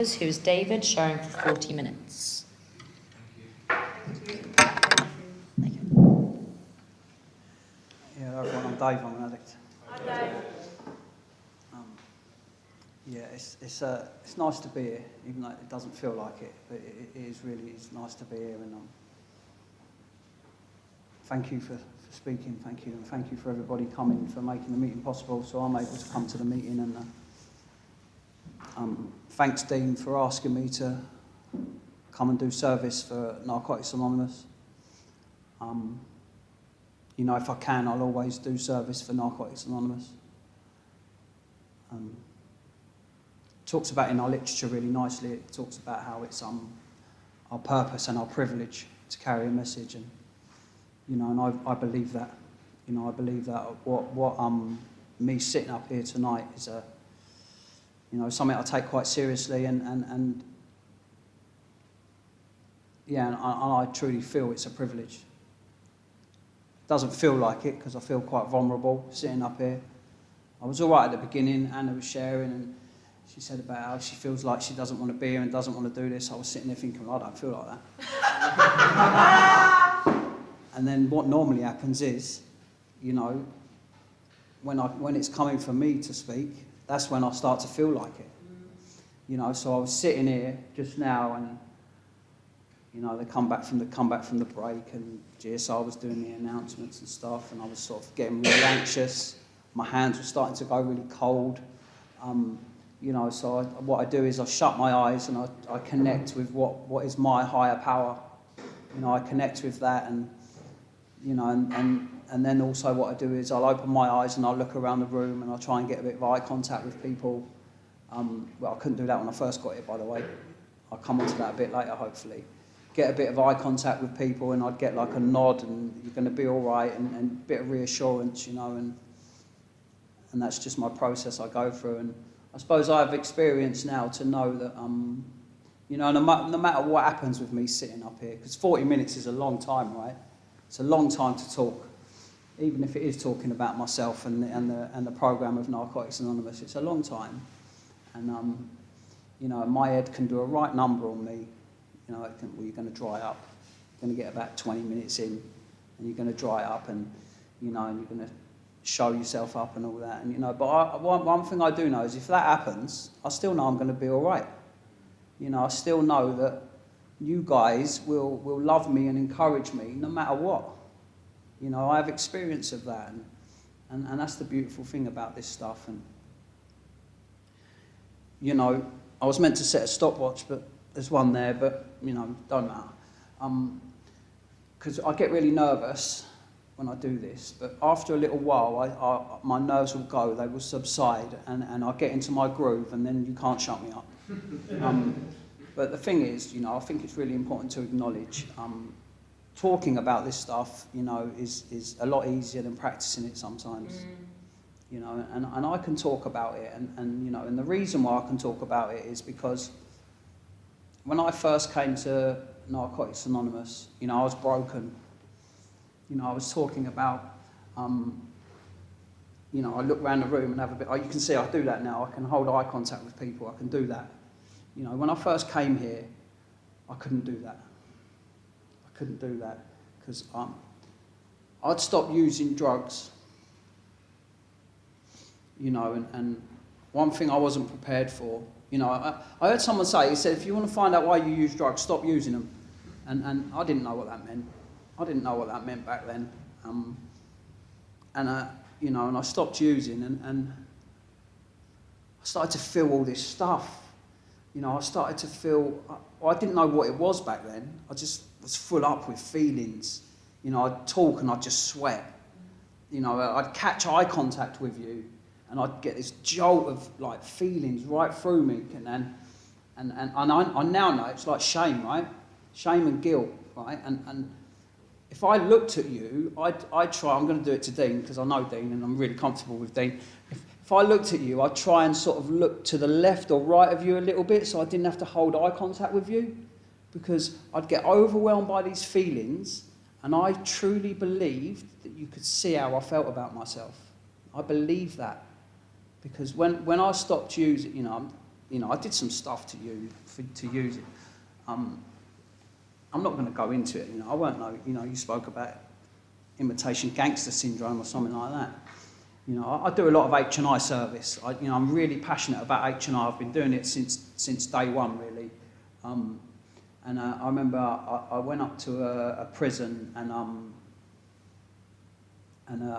Who's David, sharing for 40 minutes. Thank you. Yeah, everyone, I'm Dave, I'm an addict. Hi, Dave. Yeah, it's nice to be here, even though it doesn't feel like it, but it is really, it's nice to be here, and thank you for speaking, thank you, and thank you for everybody coming, for making the meeting possible, so I'm able to come to the meeting, and thanks, Dean, for asking me to come and do service for Narcotics Anonymous. You know, if I can, I'll always do service for Narcotics Anonymous. Talks about in our literature really nicely. It talks about how it's our purpose and our privilege to carry a message, and you know, and I believe that. You know, I believe that what me sitting up here tonight is something I take quite seriously, and yeah, and I truly feel it's a privilege. It doesn't feel like it because I feel quite vulnerable sitting up here. I was all right at the beginning. Anna was sharing, and she said about how she feels like she doesn't want to be here and doesn't want to do this. I was sitting there thinking, well, I don't feel like that. And then what normally happens is, you know, when it's coming from me to speak, that's when I start to feel like it. You know, so I was sitting here just now, and you know, they come back from the break, and GSR was doing the announcements and stuff, and I was sort of getting really anxious. My hands were starting to go really cold. You know, so what I do is I shut my eyes and I connect with what is my higher power. You know, I connect with that, and you know, and then also what I do is I'll open my eyes and I'll look around the room and I'll try and get a bit of eye contact with people. Well, I couldn't do that when I first got here, by the way. I'll come on to that a bit later, hopefully. Get a bit of eye contact with people, and I'd get like a nod, and you're going to be all right, and a bit of reassurance, you know, and that's just my process I go through. And I suppose I have experience now to know that, you know, no matter what happens with me sitting up here, because 40 minutes is a long time, right? It's a long time to talk, even if it is talking about myself and the program of Narcotics Anonymous. It's a long time, and you know, my head can do a right number on me. You know, you're going to dry up. You're going to get about 20 minutes in, and you're going to dry up, and you know, and you're going to show yourself up and all that, and you know. But one thing I do know is if that happens, I still know I'm going to be all right. You know, I still know that you guys will love me and encourage me no matter what. You know, I have experience of that, and that's the beautiful thing about this stuff. And you know, I was meant to set a stopwatch, but there's one there, but you know, don't matter. Because I get really nervous when I do this, but after a little while, my nerves will go, they will subside, and I'll get into my groove, and then you can't shut me up. But the thing is, you know, I think it's really important to acknowledge talking about this stuff, you know, is a lot easier than practicing it sometimes. You know, and I can talk about it, and you know, and the reason why I can talk about it is because when I first came to Narcotics Anonymous, you know, I was broken. You know, I was talking about, you know, I look around the room and have a bit, you can see I do that now. I can hold eye contact with people, I can do that. You know, when I first came here, I couldn't do that. I couldn't do that because I'd stopped using drugs. You know, and one thing I wasn't prepared for, you know, I heard someone say, he said, if you want to find out why you use drugs, stop using them. And I didn't know what that meant. I didn't know what that meant back then. You know, and I stopped using, and I started to feel all this stuff. You know, I started to feel, I didn't know what it was back then. I just was full up with feelings. You know, I'd talk and I'd just sweat. You know, I'd catch eye contact with you, and I'd get this jolt of like feelings right through me, and I now know it's like shame, right? Shame and guilt, right? And if I looked at you, I'd try. I'm going to do it to Dean because I know Dean and I'm really comfortable with Dean. If I looked at you, I'd try and sort of look to the left or right of you a little bit, so I didn't have to hold eye contact with you, because I'd get overwhelmed by these feelings, and I truly believed that you could see how I felt about myself. I believe that. Because when I stopped using, you know, I did some stuff to use it. I'm not going to go into it. I won't know. You spoke about imitation gangster syndrome or something like that. I do a lot of H&I service. I'm really passionate about H&I. I've been doing it since day one, really. And I remember I went up to a prison, and I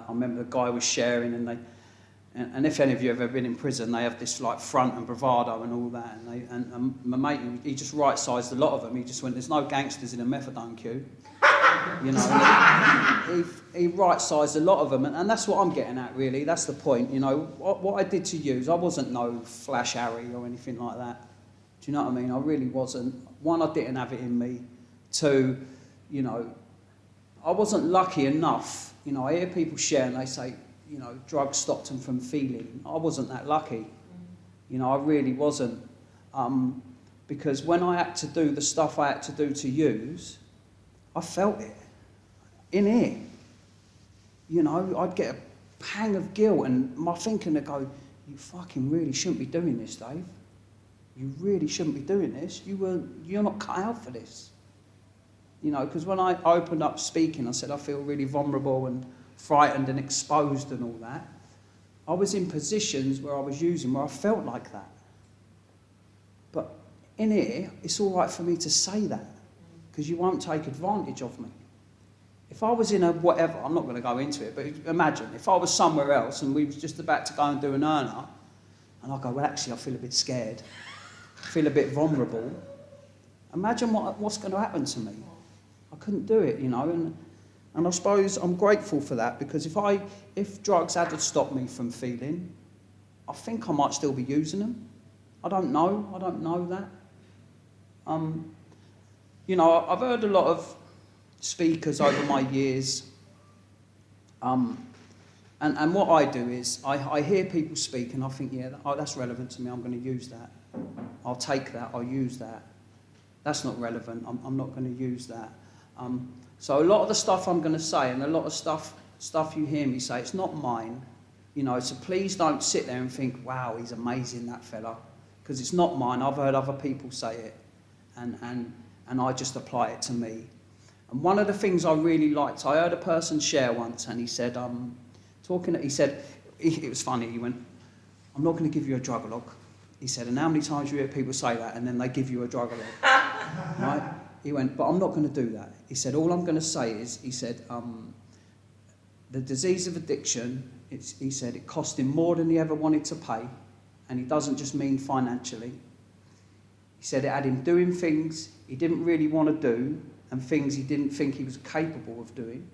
remember the guy was sharing, and if any of you have ever been in prison, they have this like front and bravado and all that. And my mate, he just right-sized a lot of them. He just went, "There's no gangsters in a methadone queue." He right-sized a lot of them, and that's what I'm getting at, really. That's the point. What I did to use, I wasn't no Flash Harry or anything like that. Do you know what I mean? I really wasn't. One, I didn't have it in me. Two, I wasn't lucky enough. I hear people share and they say, drugs stopped them from feeling. I wasn't that lucky. I really wasn't. Because when I had to do the stuff I had to do to use, I felt it. In here. I'd get a pang of guilt, and my thinking would go, "You fucking really shouldn't be doing this, Dave. You really shouldn't be doing this. You're not cut out for this." Because when I opened up speaking, I said I feel really vulnerable and frightened and exposed and all that. I was in positions where I was using where I felt like that. But in here, it's all right for me to say that, because you won't take advantage of me. If I was in a whatever, I'm not going to go into it, but imagine if I was somewhere else and we was just about to go and do an earner, and I go, "Well, actually, I feel a bit scared. I feel a bit vulnerable." Imagine what's going to happen to me. I couldn't do it, and I suppose I'm grateful for that, because if drugs had stopped me from feeling, I think I might still be using them. I don't know that. I've heard a lot of speakers over my years, and what I do is I hear people speak and I think, yeah, that's relevant to me, I'm going to use that. I'll take that, I'll use that. That's not relevant, I'm not going to use that. So a lot of the stuff I'm going to say, and a lot of stuff you hear me say, it's not mine. So please don't sit there and think, "Wow, he's amazing, that fella," because it's not mine. I've heard other people say it, and I just apply it to me. And one of the things I really liked, I heard a person share once, and he said, it was funny, he went, "I'm not going to give you a drug-a-log." He said, "And how many times you hear people say that, and then they give you a drug-a-log?" Right? He went, "But I'm not going to do that." He said, "All I'm going to say is," he said, "the disease of addiction," he said, "it cost him more than he ever wanted to pay, and he doesn't just mean financially. He said it had him doing things he didn't really want to do, and things he didn't think he was capable of doing.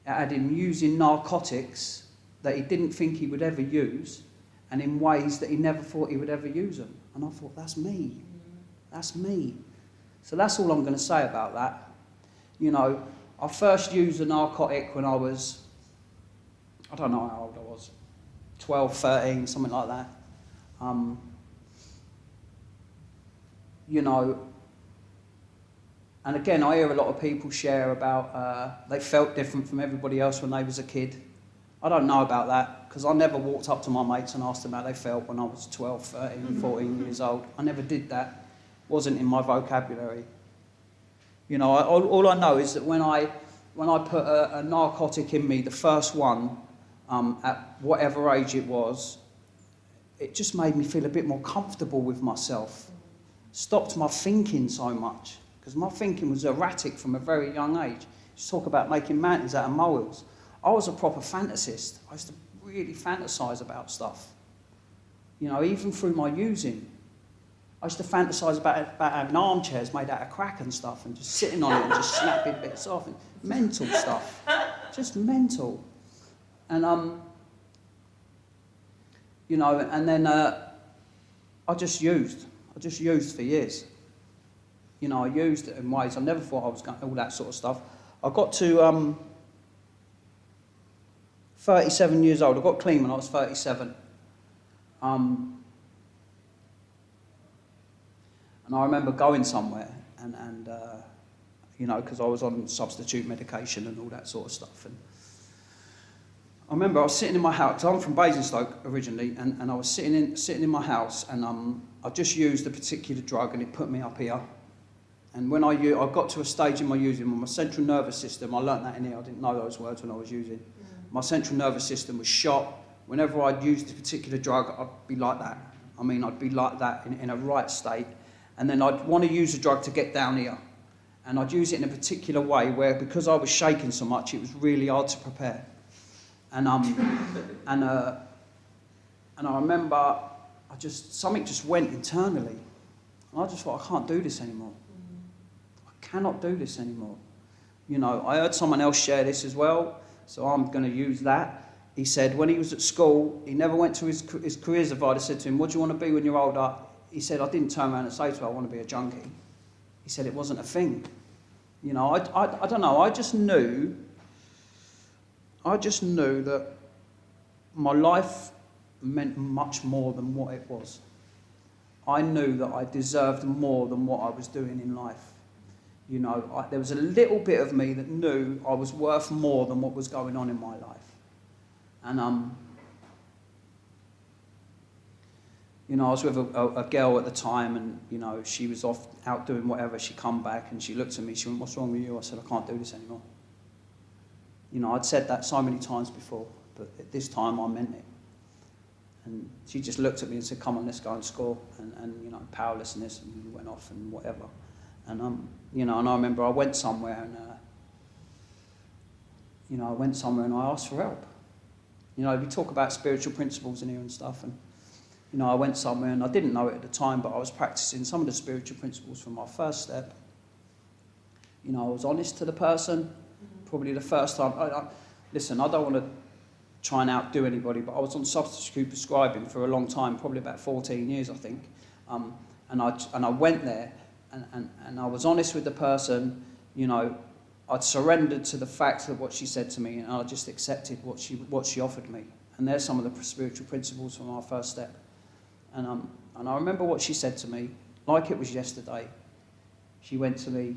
It had him using narcotics that he didn't think he would ever use, and in ways that he never thought he would ever use them." And I thought, that's me. That's me. So that's all I'm going to say about that. I first used a narcotic when I was, I don't know how old I was, 12, 13, something like that. And again, I hear a lot of people share about they felt different from everybody else when they was a kid. I don't know about that, because I never walked up to my mates and asked them how they felt when I was 12, 13, 14 years old. I never did that. Wasn't in my vocabulary. All I know is that when I put a narcotic in me, the first one, at whatever age it was, it just made me feel a bit more comfortable with myself. Stopped my thinking so much, because my thinking was erratic from a very young age. Just talk about making mountains out of molehills. I was a proper fantasist. I used to really fantasise about stuff. Even through my using. I used to fantasise about having armchairs made out of crack and stuff, and just sitting on it and just snapping bits off, and mental stuff, just mental. And and then I just used for years. I used it in ways I never thought I was going, all that sort of stuff. I got to 37 years old. I got clean when I was 37. And I remember going somewhere, and because I was on substitute medication and all that sort of stuff. And I remember I was sitting in my house, 'cause I'm from Basingstoke originally, and I was sitting in my house, and I just used a particular drug, and it put me up here. And when I got to a stage in my using, my central nervous system, I learnt that in here, I didn't know those words when I was using. My central nervous system was shot. Whenever I'd used a particular drug, I'd be like that. I mean, I'd be like that in a right state. And then I'd want to use a drug to get down here. And I'd use it in a particular way where, because I was shaking so much, it was really hard to prepare. And I remember something just went internally. And I just thought, I can't do this anymore. I cannot do this anymore. You know, I heard someone else share this as well, so I'm going to use that. He said when he was at school, he never went to his careers advisor, said to him, what do you want to be when you're older? He said, I didn't turn around and say to her, I want to be a junkie. He said it wasn't a thing. You know, I don't know, I just knew that my life meant much more than what it was. I knew that I deserved more than what I was doing in life. You know, there was a little bit of me that knew I was worth more than what was going on in my life. And, you know, I was with a girl at the time, and, you know, she was off out doing whatever. She come back and she looked at me, she went, what's wrong with you? I said, I can't do this anymore. You know, I'd said that so many times before, but at this time I meant it. And she just looked at me and said, come on, let's go and score. And you know, powerlessness, and we went off and whatever. And, you know, and I remember I went somewhere and, you know, I asked for help. You know, we talk about spiritual principles in here and stuff. And, you know, I went somewhere and I didn't know it at the time, but I was practicing some of the spiritual principles from my first step. You know, I was honest to the person. Probably the first time. Listen, I don't want to try and outdo anybody, but I was on substitute prescribing for a long time, probably about 14 years, I think. And I went there, and I was honest with the person. You know, I'd surrendered to the fact of what she said to me, and I just accepted what she offered me. And there's some of the spiritual principles from our first step. And I remember what she said to me, like it was yesterday. She went to me.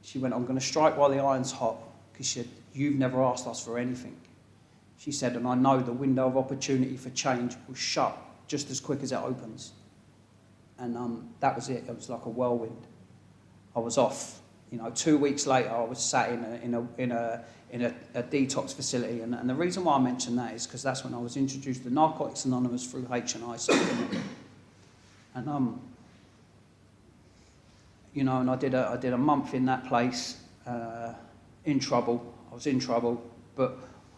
She went, I'm going to strike while the iron's hot, because she said, you've never asked us for anything. She said, and I know the window of opportunity for change will shut just as quick as it opens. And that was it. It was like a whirlwind. I was off. You know, 2 weeks later, I was sat in a detox facility. And the reason why I mention that is because that's when I was introduced to Narcotics Anonymous through H&I. And you know, and I did a month in that place, in trouble. I was in trouble, but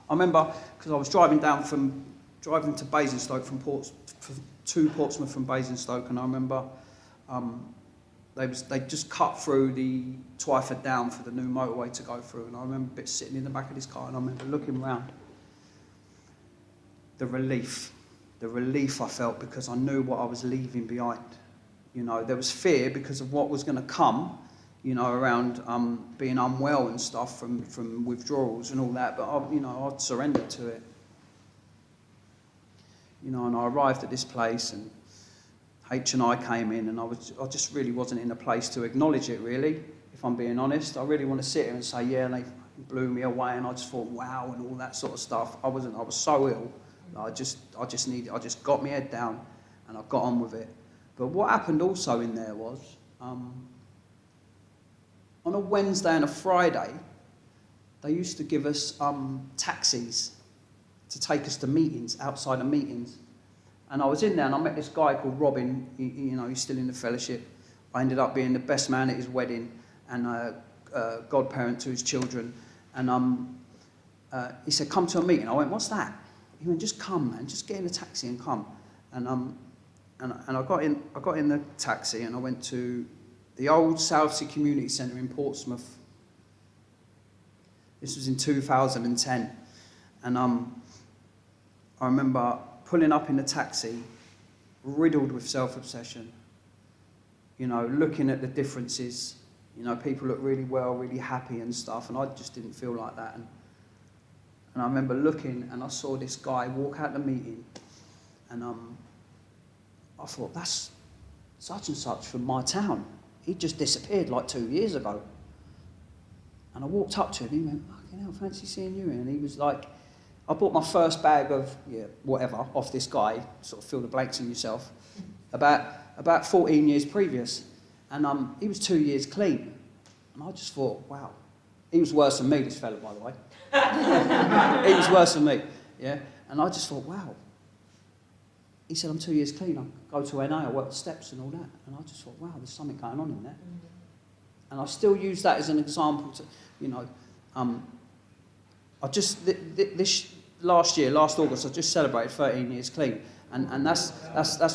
I remember because I was driving to Basingstoke to Portsmouth from Basingstoke, and I remember they just cut through the Twyford Down for the new motorway to go through, and I remember sitting in the back of this car, and I remember looking around. The relief I felt, because I knew what I was leaving behind. You know, there was fear because of what was going to come, you know, around being unwell and stuff from withdrawals and all that. But I'd surrendered to it. You know, and I arrived at this place, and H&I came in, and I just really wasn't in a place to acknowledge it. Really, if I'm being honest, I really want to sit here and say, yeah, and they blew me away, and I just thought, wow, and all that sort of stuff. I was so ill. I just got my head down, and I got on with it. But what happened also in there was, on a Wednesday and a Friday, they used to give us taxis to take us to meetings, outside of meetings. And I was in there, and I met this guy called Robin. You know, he's still in the fellowship. I ended up being the best man at his wedding, and godparent to his children. And he said, come to a meeting. I went, what's that? He went, just come, man. Just get in a taxi and come. And I got in the taxi, and I went to the old Southsea Community Centre in Portsmouth. This was in 2010. And I remember pulling up in the taxi, riddled with self-obsession. You know, looking at the differences. You know, people look really well, really happy and stuff, and I just didn't feel like that. And I remember looking, and I saw this guy walk out the meeting, and I thought, that's such and such from my town. He just disappeared like 2 years ago. And I walked up to him, and he went, fucking hell, fancy seeing you. And he was like, I bought my first bag of whatever off this guy, sort of fill the blanks in yourself, about 14 years previous. And he was 2 years clean. And I just thought, wow. He was worse than me, this fella, by the way. He was worse than me, yeah. And I just thought, wow. He said, I'm 2 years clean. I go to NA, I work the steps and all that. And I just thought, wow, there's something going on in there. And I still use that as an example to, you know, I just, this last August, I just celebrated 13 years clean. And that's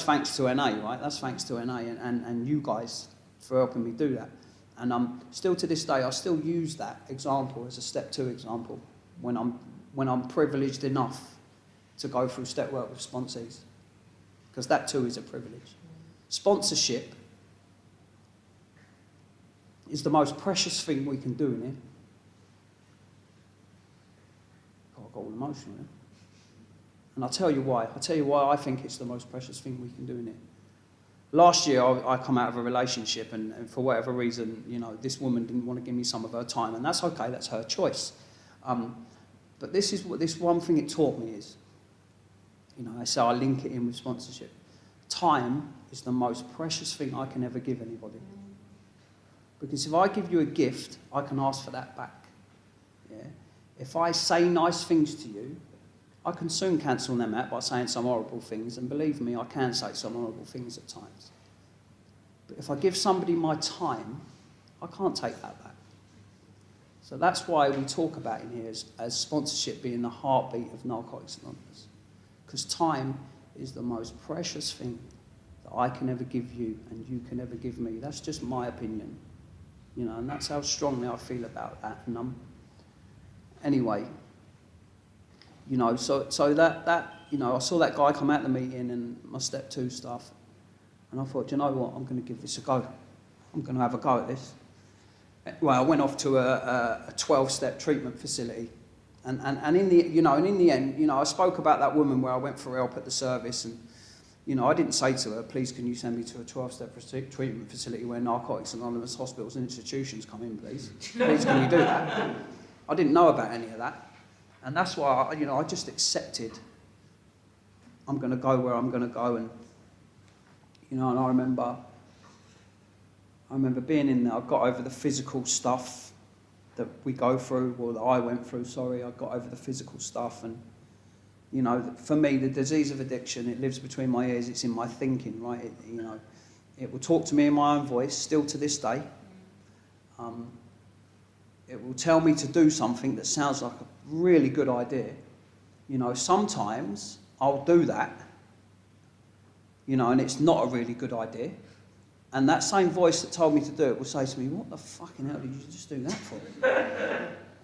thanks to NA, right? That's thanks to NA and you guys for helping me do that. And still to this day, I still use that example as a step 2 example when I'm privileged enough to go through step work with sponsees. Because that too is a privilege. Sponsorship is the most precious thing we can do in here. God, I got all emotional here. And I'll tell you why. I'll tell you why I think it's the most precious thing we can do in it. Last year, I come out of a relationship, and for whatever reason, you know, this woman didn't want to give me some of her time, and that's okay. That's her choice. But this is what this one thing it taught me is, you know, I say I link it in with sponsorship. Time is the most precious thing I can ever give anybody. Because if I give you a gift, I can ask for that back. Yeah. If I say nice things to you, I can soon cancel them out by saying some horrible things, and believe me, I can say some horrible things at times. But if I give somebody my time, I can't take that back. So that's why we talk about in here as sponsorship being the heartbeat of Narcotics Anonymous. Because time is the most precious thing that I can ever give you and you can ever give me. That's just my opinion. You know, and that's how strongly I feel about that. And anyway, you know, so that you know, I saw that guy come out the meeting and my step 2 stuff, and I thought, you know what, I'm going to give this a go. I'm going to have a go at this. Well, I went off to a 12-step treatment facility, and in the end, you know, I spoke about that woman where I went for help at the service, and you know, I didn't say to her, please can you send me to a 12-step treatment facility where Narcotics Anonymous hospitals and institutions come in, please? Please can you do that? I didn't know about any of that. And that's why, I just accepted I'm going to go where I'm going to go. And, you know, and I remember being in there. I got over the physical stuff that we go through, or that I went through, I got over the physical stuff. And, you know, for me, the disease of addiction, it lives between my ears. It's in my thinking, right? It will talk to me in my own voice, still to this day. It will tell me to do something that sounds like a really good idea. You know, sometimes I'll do that, you know, and it's not a really good idea. And that same voice that told me to do it will say to me, what the fucking hell did you just do that for?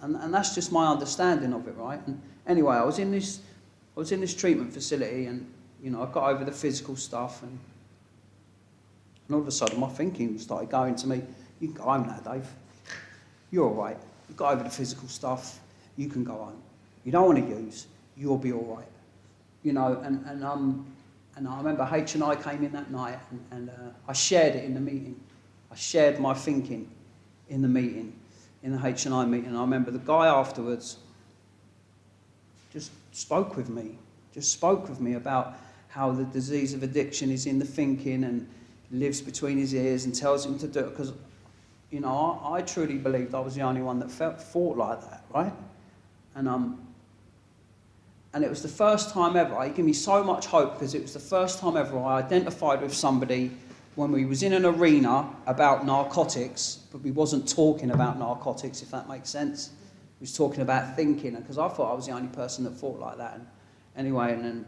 And that's just my understanding of it, right? And anyway, I was in this treatment facility, and, you know, I got over the physical stuff, and all of a sudden my thinking started going to me, you can go home now, Dave. You're all right. You got over the physical stuff. You can go home. You don't want to use. You'll be all right. You know, and I remember H&I came in that night, and I shared it in the meeting. I shared my thinking in the meeting, in the H&I meeting. And I remember the guy afterwards just spoke with me about how the disease of addiction is in the thinking and lives between his ears and tells him to do it. Because, you know, I truly believed I was the only one that thought like that, right? And it was the first time ever. It gave me so much hope, because it was the first time ever I identified with somebody when we was in an arena about narcotics, but we wasn't talking about narcotics, if that makes sense. We was talking about thinking, because I thought I was the only person that thought like that. And anyway, and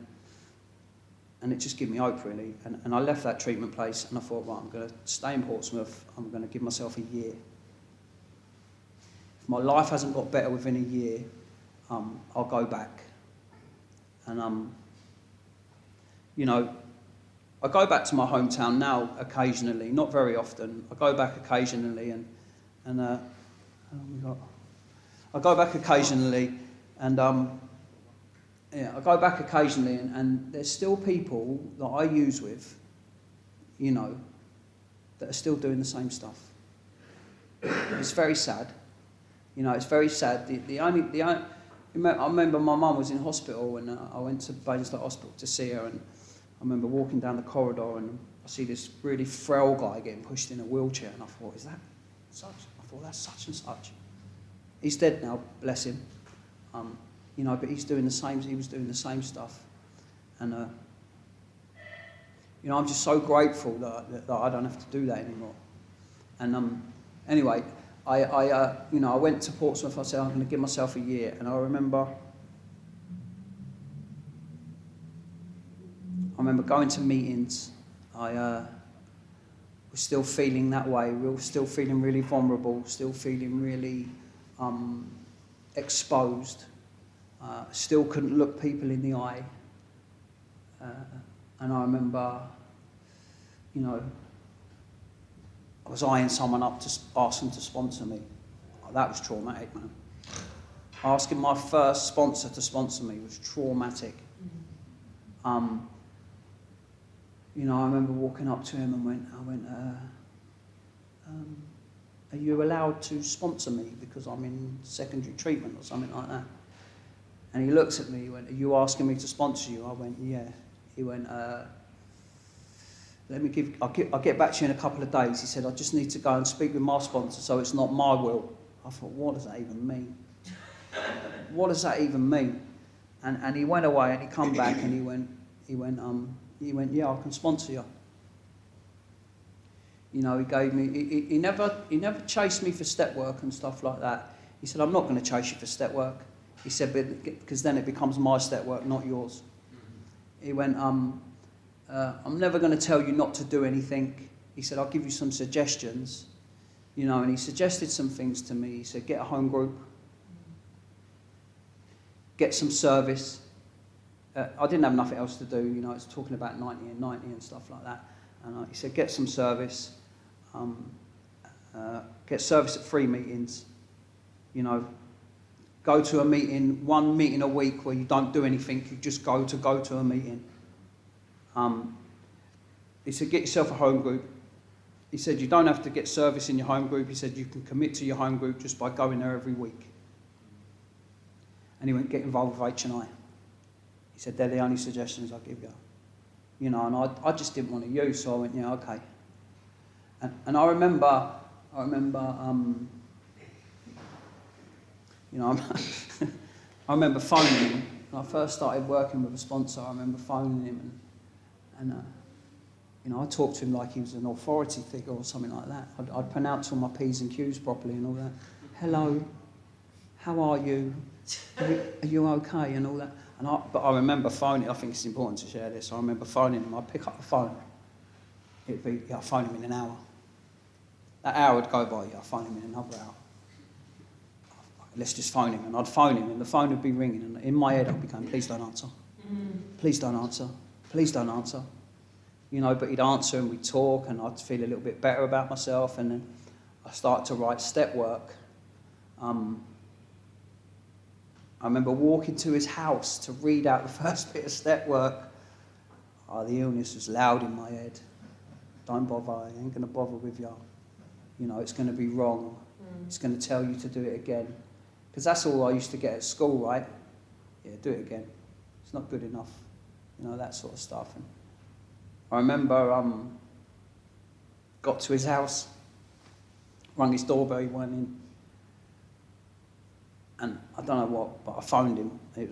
it just gave me hope, really. And I left that treatment place, and I thought, right, I'm going to stay in Portsmouth. I'm going to give myself a year. If my life hasn't got better within a year, I'll go back. And, you know, I go back to my hometown now occasionally, not very often. I go back occasionally, and I go back occasionally, and I go back occasionally, and there's still people that I use with, you know, that are still doing the same stuff. It's very sad. You know, it's very sad. I remember my mum was in hospital, and I went to Badenstoke Hospital to see her, and I remember walking down the corridor, and I see this really frail guy getting pushed in a wheelchair, and I thought, is that such? I thought, that's such and such. He's dead now, bless him. You know, but he was doing the same stuff. And, you know, I'm just so grateful that I don't have to do that anymore. And anyway, you know, I went to Portsmouth. I said, I'm going to give myself a year. And I remember going to meetings. I was still feeling that way. We were still feeling really vulnerable, still feeling really exposed. Still couldn't look people in the eye. And I remember, you know, I was eyeing someone up to ask them to sponsor me. That was traumatic, man. Asking my first sponsor to sponsor me was traumatic. You know, I remember walking up to him and I went, are you allowed to sponsor me because I'm in secondary treatment or something like that? And he looked at me, he went, are you asking me to sponsor you? I went, yeah. He went, I'll get back to you in a couple of days. He said, I just need to go and speak with my sponsor so it's not my will. I thought, what does that even mean? What does that even mean? And he went away and he come back and he went, yeah, I can sponsor you. You know, he gave me, he never chased me for step work and stuff like that. He said, I'm not going to chase you for step work. He said, because then it becomes my step work, not yours. He went, I'm never going to tell you not to do anything. He said, I'll give you some suggestions. You know, and he suggested some things to me. He said, get a home group. Get some service. I didn't have nothing else to do. You know, it's talking about 90 and 90 and stuff like that. And he said, get some service. Get service at free meetings. You know, go to a meeting, one meeting a week where you don't do anything. You just go to a meeting. He said, get yourself a home group. He said, you don't have to get service in your home group. He said, you can commit to your home group just by going there every week. And he went, get involved with H&I. He said, they're the only suggestions I give you. You know, and I just didn't want to use, so I went, yeah, okay. And I remember, you know, I remember phoning him. When I first started working with a sponsor, I remember phoning him and you know, I talked to him like he was an authority figure or something like that. I'd pronounce all my P's and Q's properly and all that. Hello, how are you? Are you okay? And all that. But I remember phoning, I think it's important to share this, I remember phoning him, I'd pick up the phone, I'd phone him in an hour. That hour would go by, I'd phone him in another hour. Let's just phone him, and I'd phone him, and the phone would be ringing, and in my head I'd be going, please don't answer. Please don't answer. Please don't answer. You know, but he'd answer and we'd talk, and I'd feel a little bit better about myself, and then I started to write step work. I remember walking to his house to read out the first bit of step work. Oh, the illness was loud in my head. Don't bother, I ain't going to bother with you. You know, it's going to be wrong. It's going to tell you to do it again. Because that's all I used to get at school, right? Yeah, do it again. It's not good enough. You know, that sort of stuff. And I remember got to his house, rung his doorbell, he went in. And I don't know what, but I phoned him. It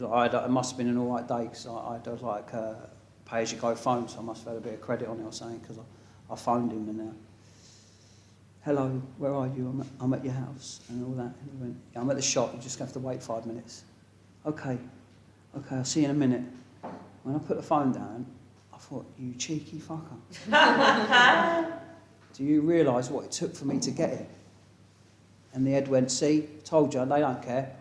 must have been an all right day because I had like a pay-as-you-go phone, so I must have had a bit of credit on it or something because I phoned him and hello, where are you? I'm at your house and all that. And he went, yeah, I'm at the shop, you just have to wait 5 minutes. Okay, I'll see you in a minute. When I put the phone down, I thought, you cheeky fucker. Do you realise what it took for me to get here? And the head went, see, told you, they don't care.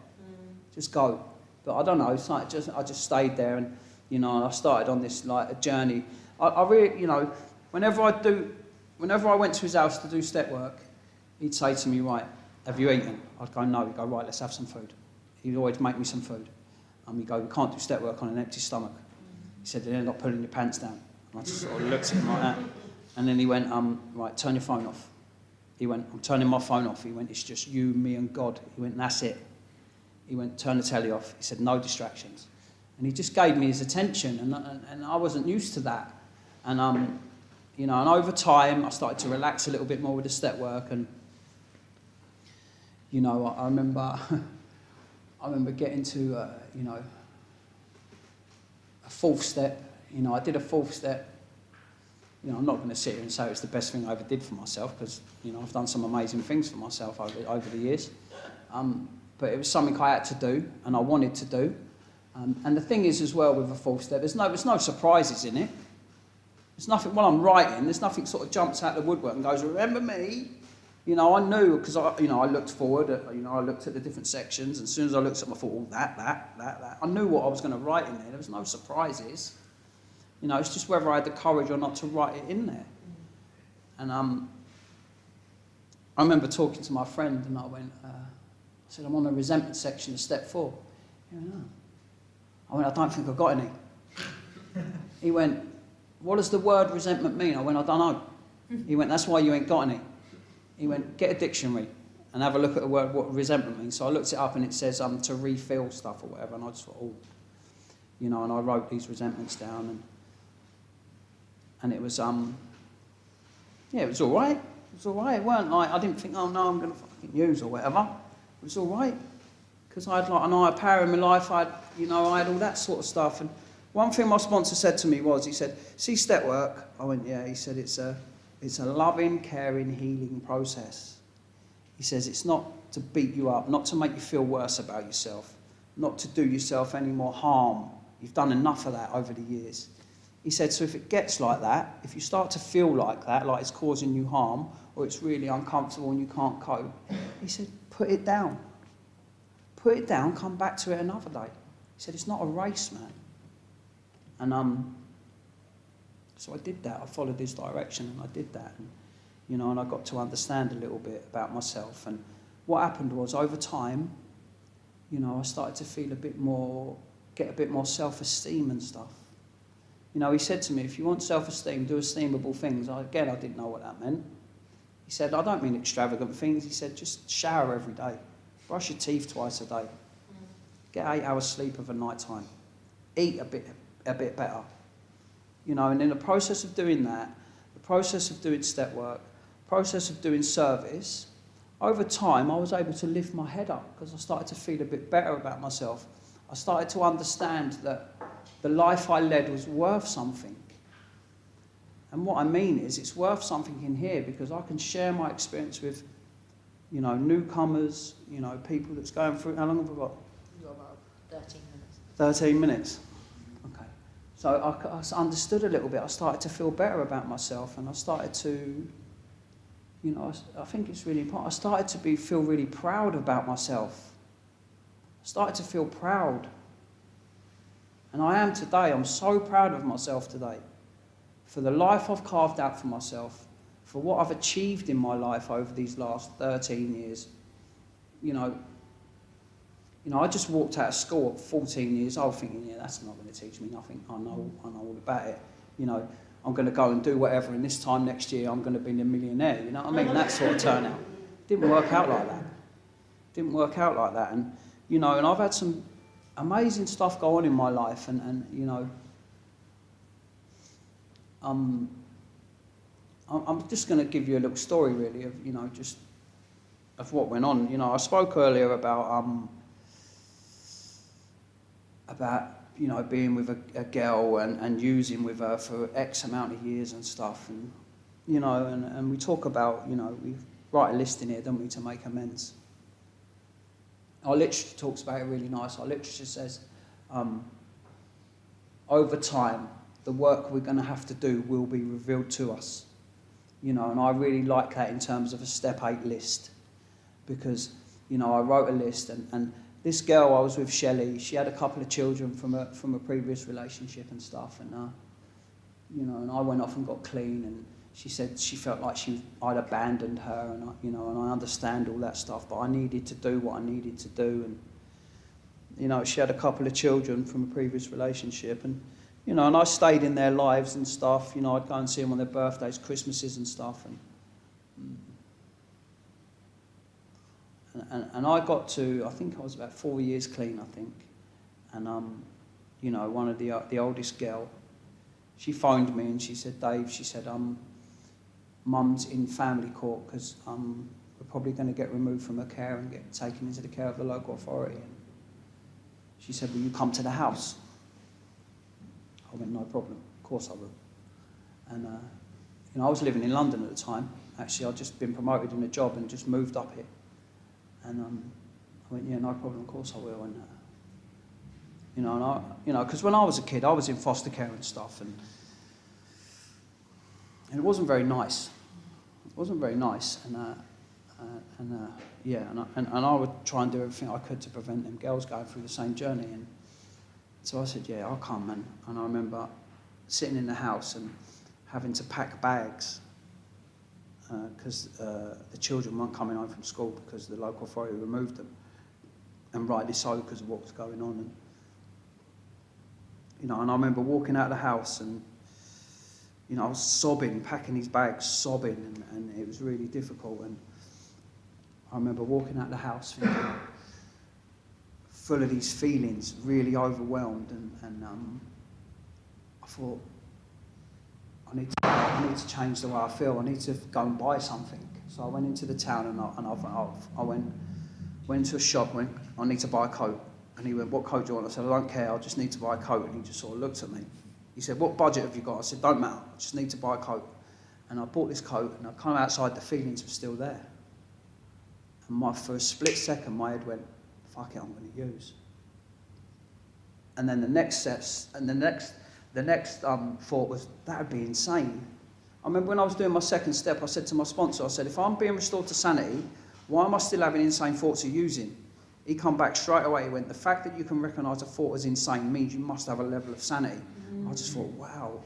Just go. But I don't know, it's like I just stayed there and, you know, I started on this, like, a journey. I really, you know, whenever I went to his house to do step work, he'd say to me, right, have you eaten? I'd go, no. He'd go, right, let's have some food. He'd always make me some food. And we'd go, we can't do step work on an empty stomach. He said, you end up pulling your pants down. And I just sort of looked at him like that. And then he went, right, turn your phone off. He went, I'm turning my phone off. He went, it's just you, me and God. He went, that's it. he went, turn the telly off. He said, no distractions. And he just gave me his attention, and I wasn't used to that. And, you know, and over time, I started to relax a little bit more with the step work. And, you know, I remember getting to, you know, a fourth step. You know, I did a fourth step. You know, I'm not going to sit here and say it's the best thing I ever did for myself, because, you know, I've done some amazing things for myself over the years. But it was something I had to do, and I wanted to do. And the thing is, as well, with a fourth step, there's no surprises in it. There's nothing, when I'm writing, there's nothing sort of jumps out the woodwork and goes, remember me? You know, I knew, because I looked forward, I looked at the different sections, and as soon as I looked at them, I thought, oh, that. I knew what I was going to write in there. There was no surprises. You know, it's just whether I had the courage or not to write it in there. And I remember talking to my friend, and I went, I said, I'm on the resentment section of step 4. He went, oh. I went, I don't think I've got any. He went, what does the word resentment mean? I went, I don't know. He went, that's why you ain't got any. He went, get a dictionary and have a look at the word, what resentment means. So I looked it up, and it says to refill stuff or whatever, and I just thought, oh. You know, and I wrote these resentments down, and it was, yeah, it was all right. It was all right. It weren't like, I didn't think, oh no, I'm going to fucking use or whatever. It was all right. Because I had like an higher power in my life, I had all that sort of stuff. And one thing my sponsor said to me was, he said, see step work? I went, yeah. He said, it's a loving, caring, healing process. He says, it's not to beat you up, not to make you feel worse about yourself, not to do yourself any more harm. You've done enough of that over the years. He said, so if it gets like that, if you start to feel like that, like it's causing you harm, or it's really uncomfortable and you can't cope, he said, put it down. Put it down, come back to it another day. He said, it's not a race, man. And so I did that. I followed his direction, and I did that. And, you know, and I got to understand a little bit about myself. And what happened was, over time, you know, I started to feel get a bit more self-esteem and stuff. You know, he said to me, if you want self-esteem, do esteemable things. I didn't know what that meant. He said, I don't mean extravagant things. He said, just shower every day. Brush your teeth twice a day. Get 8 hours sleep of a night time. Eat a bit better. You know, and in the process of doing that, the process of doing step work, process of doing service, over time I was able to lift my head up, because I started to feel a bit better about myself. I started to understand that the life I led was worth something. And what I mean is, it's worth something in here because I can share my experience with, you know, newcomers, you know, people that's going through. How long have I got? You've got about 13 minutes. 13 minutes. Okay. So I understood a little bit. I started to feel better about myself, and I started to, you know, I think it's really important. I started to feel really proud about myself. I started to feel proud. And I am today. I'm so proud of myself today for the life I've carved out for myself, for what I've achieved in my life over these last 13 years. You know, I just walked out of school at 14 years old thinking, yeah, that's not going to teach me nothing. I know all about it. You know, I'm going to go and do whatever, and this time next year I'm going to be a millionaire. You know what I mean? That sort of turnout. Didn't work out like that. And, you know, and I've had some amazing stuff go on in my life, and you know, I'm just going to give you a little story, really, of, you know, just of what went on. You know, I spoke earlier about you know, being with a girl and using with her for X amount of years and stuff, and you know, and we talk about, you know, we write a list in here, don't we, to make amends. Our literature talks about it really nice. Our literature says, over time, the work we're going to have to do will be revealed to us. You know, and I really like that in terms of a step 8 list, because, you know, I wrote a list, and this girl I was with, Shelley, she had a couple of children from a previous relationship and stuff, and you know, and I went off and got clean, and she said she felt like I'd abandoned her, and you know, and I understand all that stuff, but I needed to do what I needed to do, and you know, she had a couple of children from a previous relationship, and you know, and I stayed in their lives and stuff. You know, I'd go and see them on their birthdays, Christmases and stuff, And I got to, I think I was about 4 years clean, I think. And, you know, one of the oldest girl, she phoned me and she said, Dave, she said, Mum's in family court because we're probably going to get removed from her care and get taken into the care of the local authority. And she said, will you come to the house? I went, no problem, of course I will. And, you know, I was living in London at the time. Actually, I'd just been promoted in a job and just moved up here. And I went, yeah, no problem, of course I will. And, you know, because when I was a kid, I was in foster care and stuff, and it wasn't very nice. It wasn't very nice, and I would try and do everything I could to prevent them girls going through the same journey. And so I said, yeah, I'll come. And I remember sitting in the house and having to pack bags because the children weren't coming home from school because the local authority removed them, and rightly so because of what was going on. And, you know, and I remember walking out of the house and, you know, I was sobbing, packing these bags, sobbing, and it was really difficult. And I remember walking out of the house thinking, full of these feelings, really overwhelmed, and I thought, I need to change the way I feel. I need to go and buy something. So I went into the town and I went to a shop, went, I need to buy a coat. And he went, what coat do you want? I said, I don't care, I just need to buy a coat. And he just sort of looked at me. He said, what budget have you got? I said, don't matter, I just need to buy a coat. And I bought this coat, and I come outside, the feelings were still there. And for a split second, my head went, fuck it, I'm going to use. And then the next thought was, that would be insane. I remember when I was doing my second step, I said to my sponsor, I said, if I'm being restored to sanity, why am I still having insane thoughts of using? He come back straight away, he went, the fact that you can recognise a thought as insane means you must have a level of sanity. I just thought, wow.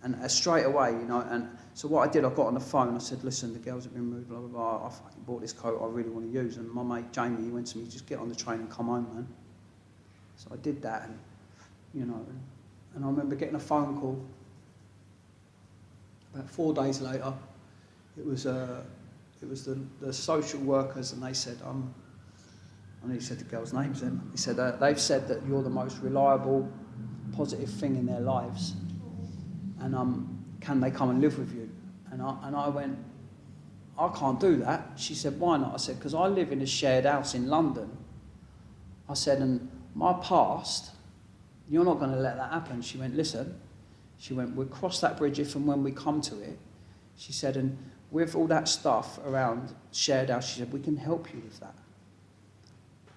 And straight away, you know, and so what I did, I got on the phone, I said, listen, the girls have been moved, blah, blah, blah, I fucking bought this coat I really want to use. And my mate Jamie, he went to me, just get on the train and come home, man. So I did that, and, you know, and I remember getting a phone call about 4 days later. It was the social workers, and they said, I know you said the girls' names then. He said, they've said that you're the most reliable, positive thing in their lives, and can they come and live with you? And I went, I can't do that. She said, why not? I said, because I live in a shared house in London. I said, and my past, you're not going to let that happen. She went, listen, she went, we'll cross that bridge if and when we come to it. She said, and with all that stuff around shared house, she said, we can help you with that.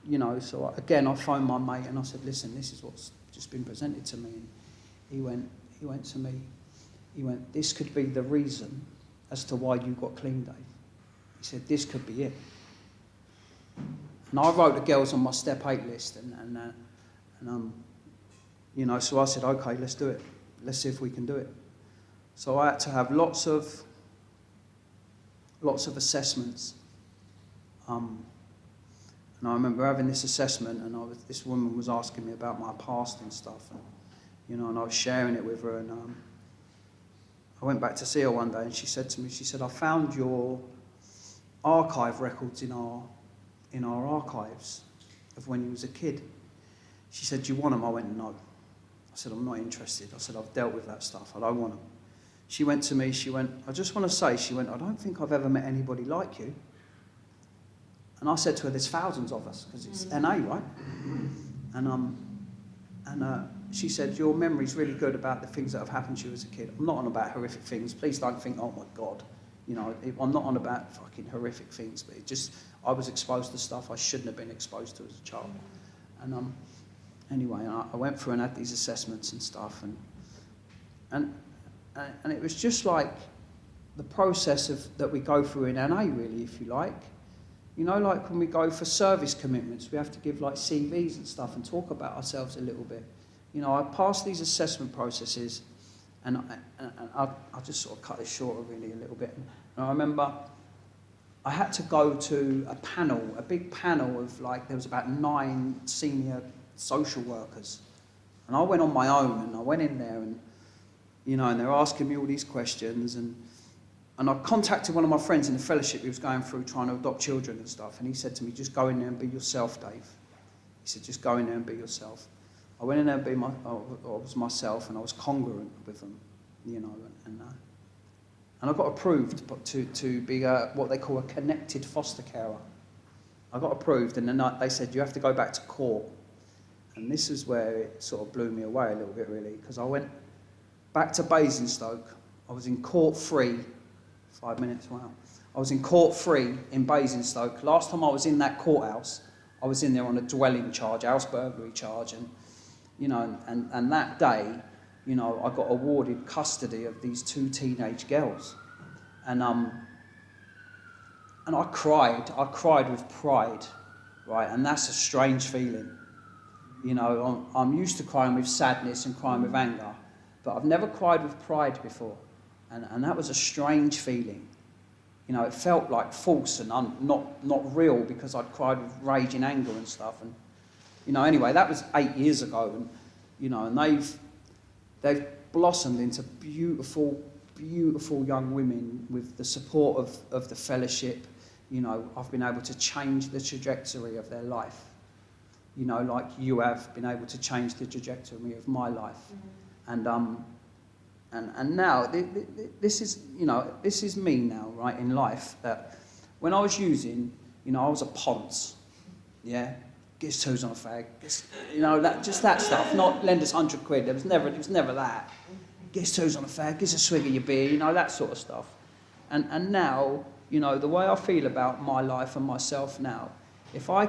You know, so again, I phoned my mate and I said, listen, this is what's just been presented to me. And he went to me, he went, this could be the reason as to why you got clean, Dave. He said, this could be it. And I wrote the girls on my step 8 list, and you know, so I said, okay, let's do it. Let's see if we can do it. So I had to have lots of assessments. And I remember having this assessment, and this woman was asking me about my past and stuff, and, you know, and I was sharing it with her, and I went back to see her one day, and she said to me, she said, I found your archive records in our archives of when you was a kid. She said, do you want them? I went, no. I said, I'm not interested. I said, I've dealt with that stuff. I don't want them. She went to me, she went, I just want to say, she went, I don't think I've ever met anybody like you. And I said to her, there's thousands of us, because it's NA, right? And she said, your memory's really good about the things that have happened to you as a kid. I'm not on about horrific things. Please don't think, oh my God. You know, I'm not on about fucking horrific things, but it just, I was exposed to stuff I shouldn't have been exposed to as a child. And anyway, I went through and had these assessments and stuff, and it was just like the process that we go through in NA, really, if you like. You know, like when we go for service commitments, we have to give like CVs and stuff and talk about ourselves a little bit. You know, I passed these assessment processes, and I'll just sort of cut it short really a little bit. And I remember I had to go to a panel, a big panel of like, there was about 9 senior social workers. And I went on my own, and I went in there, and, you know, and they're asking me all these questions, and And I contacted one of my friends in the fellowship who was going through trying to adopt children and stuff, and he said to me, just go in there and be yourself, Dave. He said, just go in there and be yourself. I went in there and I was myself, and I was congruent with them, you know, and I got approved to be what they call a connected foster carer. I got approved, and then they said, you have to go back to court. And this is where it sort of blew me away a little bit, really, because I went back to Basingstoke. I was in court free. 5 minutes, wow. I was in court free in Basingstoke. Last time I was in that courthouse, I was in there on a dwelling charge, house burglary charge, and, you know, and that day, you know, I got awarded custody of these 2 teenage girls. And I cried with pride, right? And that's a strange feeling. You know, I'm used to crying with sadness and crying with anger, but I've never cried with pride before. And that was a strange feeling. You know, it felt like false and not real, because I'd cried with rage and anger and stuff. And, you know, anyway, that was 8 years ago. And, you know, and they've blossomed into beautiful, beautiful young women with the support of the fellowship. You know, I've been able to change the trajectory of their life. You know, like you have been able to change the trajectory of my life. Mm-hmm. And now, this is, you know, this is me now, right, in life, that when I was using, you know, I was a ponce, yeah? Get his toes on a fag, you know, that stuff, not lend us 100 quid, it was never that. Get his toes on a fag, get a swig of your beer, you know, that sort of stuff. And now, you know, the way I feel about my life and myself now, if I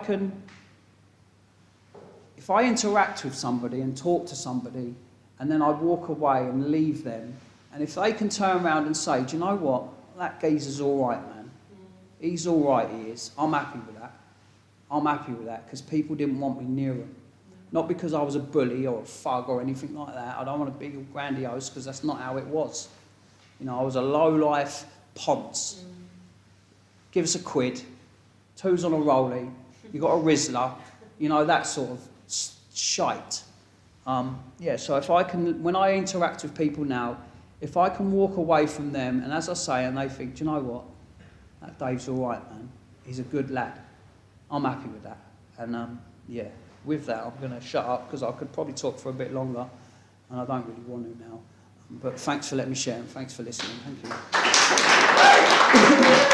interact with somebody and talk to somebody, and then I walk away and leave them, and if they can turn around and say, do you know what, that geezer's all right, man. He's all right, he is. I'm happy with that. I'm happy with that, because people didn't want me near him. Not because I was a bully or a thug or anything like that. I don't want to be all grandiose, because that's not how it was. You know, I was a low-life ponce. Give us a quid. Two's on a rollie. You got a Rizzler. You know, that sort of shite. Yeah, so if I can, when I interact with people now, if I can walk away from them, and as I say, and they think, do you know what, that Dave's all right, man. He's a good lad. I'm happy with that. And yeah, with that, I'm going to shut up, because I could probably talk for a bit longer, and I don't really want to now. But thanks for letting me share, and thanks for listening. Thank you.